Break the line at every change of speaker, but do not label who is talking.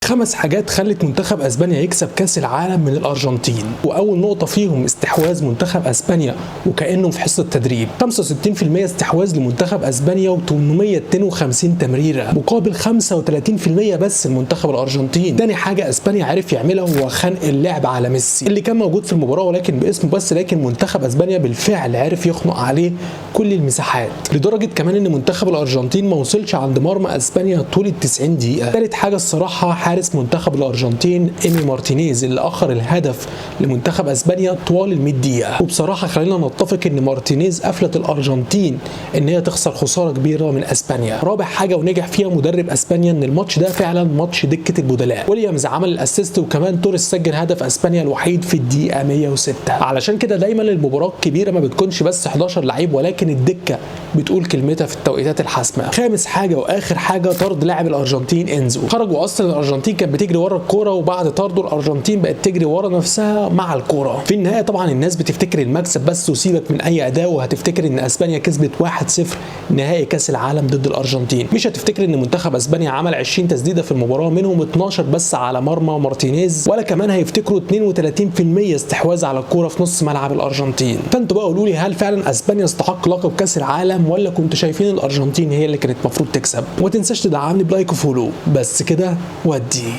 5 حاجات خلت منتخب اسبانيا يكسب كاس العالم من الارجنتين، واول نقطه فيهم استحواذ منتخب اسبانيا وكانه في حصه تدريب. 65% استحواذ لمنتخب اسبانيا و852 تمريره مقابل 35% بس المنتخب الارجنتين. تاني حاجه اسبانيا عرف يعملها هو خنق اللعب على ميسي اللي كان موجود في المباراه ولكن باسمه بس، لكن منتخب اسبانيا بالفعل عرف يخنق عليه كل المساحات، لدرجه كمان ان منتخب الارجنتين ما وصلش عند مرمى اسبانيا طول ال 90 دقيقه. ثالث حاجه الصراحه حارس منتخب الارجنتين ايمي مارتينيز اللي اخر الهدف لمنتخب اسبانيا طوال ال 100 دقيقه. وبصراحه خلينا نتفق ان مارتينيز افلت الارجنتين ان هي تخسر خساره كبيره من اسبانيا. رابع حاجه ونجح فيها مدرب اسبانيا ان الماتش ده فعلا ماتش دكه البدلاء. ويليامز عمل الاسيست وكمان توريس سجل هدف اسبانيا الوحيد في الدقيقه 106. علشان كده دايما المباراه الكبيره ما بتكونش بس 11 لعيب ولكن الدكه بتقول كلمتها في التوقيتات الحاسمه. خامس حاجه واخر حاجه طرد لاعب الارجنتين انزو. خرجوا اصلا الارجنتين كانت بتجري ورا الكوره وبعد طرده الارجنتين بقت تجري ورا نفسها مع الكوره. في النهايه طبعا الناس بتفتكر المكسب بس وسيبك من اي اداء، وهتفتكر ان اسبانيا كسبت 1-0 نهائي كاس العالم ضد الارجنتين. مش هتفتكر ان منتخب اسبانيا عمل 20 تسديده في المباراه منهم 12 بس على مرمى مارتينيز، ولا كمان هيفتكروا 32% استحواذ على الكوره في نص ملعب الارجنتين. فانتوا بقى قولوا لي هل فعلا اسبانيا استحق لقب كاس العالم ولا كنتوا شايفين الارجنتين هي اللي كانت المفروض تكسب؟ وما تنساش تدعمني بلايك وفولو. بس كده ودي